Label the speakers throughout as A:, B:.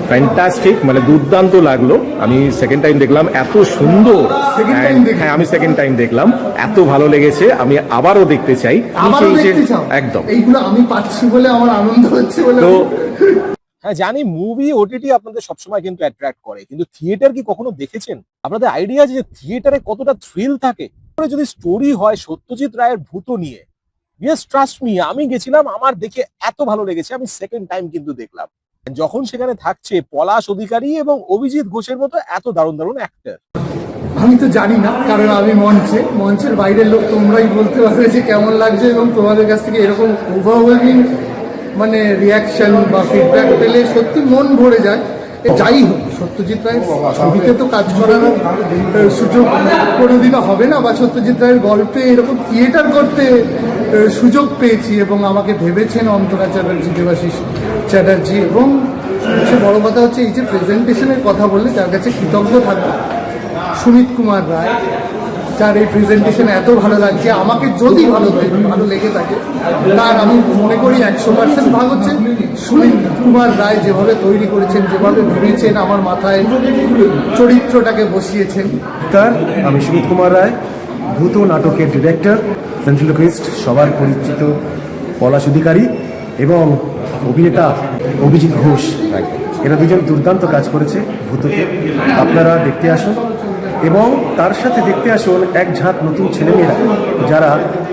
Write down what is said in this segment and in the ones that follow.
A: Fantastic, মানে দুর্দান্ত লাগলো। আমি সেকেন্ড টাইম দেখলাম, এত সুন্দর। হ্যাঁ, আমি সেকেন্ড টাইম দেখলাম, এত ভালো লেগেছে, আমি আবারও দেখতে চাই।
B: একদম এইগুলো আমি পাচ্ছি বলে আমার আনন্দ হচ্ছে বলে।
A: তো হ্যাঁ জানি মুভি ওটিটি আপনাদের সবসময় কিন্তু অ্যাট্রাক্ট করে, কিন্তু থিয়েটার কি কখনো দেখেছেন? আপনাদের আইডিয়া আছে যে থিয়েটারে কতটা থ্রিল থাকে? যদি স্টোরি হয় সত্যজিৎ রায়ের ভূত নিয়ে, ইয়েস ট্রাস্ট মি, আমি গেছিলাম, আমার দেখে এত ভালো লেগেছে, আমি সেকেন্ড টাইম কিন্তু দেখলাম। যখন সেখানে থাকছে পলাশ অধিকারী এবং অভিজিৎ ঘোষের মতো এত দারুণ দারুণ অ্যাক্টর।
B: আমি তো জানি না, কারণ আমি মঞ্চের বাইরের লোক, তোমরাই বলতে পারবে যে কেমন লাগছে, এবং তোমাদের কাছ থেকে এরকম ওভারওয়েলমিং মানে রিয়াকশন বা ফিডব্যাক পেলে সত্যি মন ভরে যায়। যাই হোক, সত্যজিৎ রায়ের ছবিতে তো কাজ করার সুযোগ কোনোদিনও হবে না, বা সত্যজিৎ রায়ের গল্পে এরকম থিয়েটার করতে সুযোগ পেয়েছি, এবং আমাকে ভেবেছেন অন্তরা চ্যাটার্জি, দেবাশিস চ্যাটার্জি, এবং সবচেয়ে বড় কথা হচ্ছে এই যে প্রেজেন্টেশনের কথা বললে তার কাছে কৃতজ্ঞ থাকবো সুমিত কুমার রায়, যার এই প্রেজেন্টেশন এত ভালো লাগছে। আমাকে যদি ভালো লেগে থাকে, তার আমি মনে করি 100% ভাগ হচ্ছে সুমিত কুমার রায় যেভাবে তৈরি করেছেন, যেভাবে ভেবেছেন, আমার মাথায় চরিত্রটাকে বসিয়েছেন।
C: তার আমি সুমিত কুমার রায়, ভূত নাটকের ডিরেক্টর, ভেন্ট্রিলোকুইস্ট, সবার পরিচিত পলাশ অধিকারী এবং অভিনেতা অভিজিৎ ঘোষ, এরা দুজন দুর্দান্ত কাজ করেছে ভূতকে। আপনারা দেখতে আসুন, এবং তার সাথে দেখতে আসুন এক ঝাঁক নতুন ছেলেমেয়েরা, যারা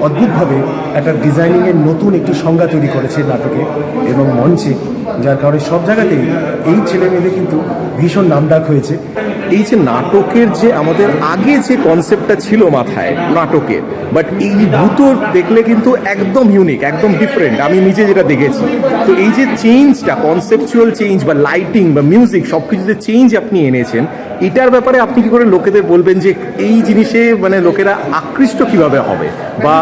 C: অদ্ভুতভাবে একটা ডিজাইনিংয়ের নতুন একটি সংজ্ঞা তৈরি করেছে নাটকে এবং মঞ্চে, যার কারণে সব জায়গাতেই এই ছেলেমেয়েদের কিন্তু ভীষণ নামডাক হয়েছে।
A: এই যে নাটকের যে আমাদের আগে যে কনসেপ্টটা ছিল মাথায় নাটকের, বাট এই ভূত দেখলে কিন্তু একদম ইউনিক, একদম ডিফারেন্ট, আমি নিজে যেটা দেখেছি। তো এই যে চেঞ্জটা, কনসেপচুয়াল চেঞ্জ বা লাইটিং বা মিউজিক, সব কিছু যে চেঞ্জ আপনি এনেছেন, এটার ব্যাপারে আপনি কি করে লোকেদের বলবেন যে এই জিনিসে মানে লোকেরা আকৃষ্ট কিভাবে হবে, বা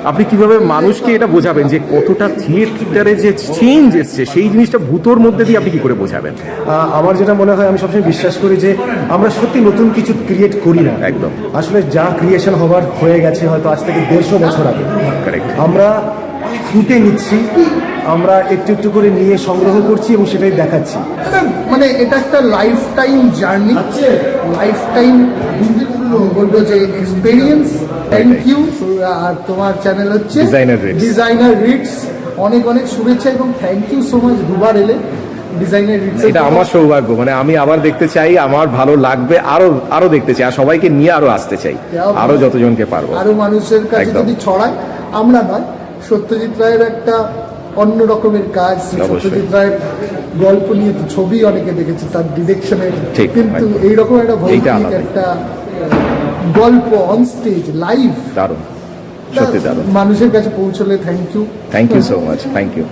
A: আপনি কিভাবে মানুষকে এটা বোঝাবেন যে কতটা থিয়েটারে যে চেঞ্জ এসছে, সেই জিনিসটা ভূতর মধ্যে দিয়ে আপনি কি করে বোঝাবেন?
C: আমার যেটা মনে হয়, আমি সবসময় বিশ্বাস করি যে আমরা সত্যি নতুন কিছু ক্রিয়েট করি না,
A: একদম
C: আসলে যা ক্রিয়েশন হবার হয়ে গেছে হয়তো আজ থেকে 150 বছর আগে, আমরা ফুটে নিচ্ছি, আমরা একটু একটু করে নিয়ে সংগ্রহ করছি এবং সেটাই দেখাচ্ছি।
B: মানে এটা একটা life time journey, life time বলবো যে এক্সপেরিয়েন্স। Thank you. আর তোমার চ্যানেল হচ্ছে ডিজাইনার রিডস, অনেক অনেক শুভেচ্ছা এবং থ্যাংক ইউ সো মাচ, দুবার এলে ডিজাইনার রিডস।
A: এটা আমার সৌভাগ্য, মানে আমি আবার দেখতে চাই, আমার ভালো লাগবে, আরো দেখতে চাই, আর সবাইকে নিয়ে আরো আসতে চাই, আরো যতজনকে পারবো,
B: আরো মানুষের কাছে যদি ছড়ায়। আমরা নয়, সত্যজিৎ রায়ের একটা অন্য রকমের কাজ। সত্যজিৎ রায়ের গল্প নিয়ে তো ছবি অনেকে দেখেছে, তার ডিরেকশনে, কিন্তু এইরকম একটা ভৌতিক একটা গল্প অন স্টেজ লাইভ,
A: দারুণ, সত্যি দারুণ,
B: মানুষের কাছে পৌঁছলে thank you
A: so much, thank you.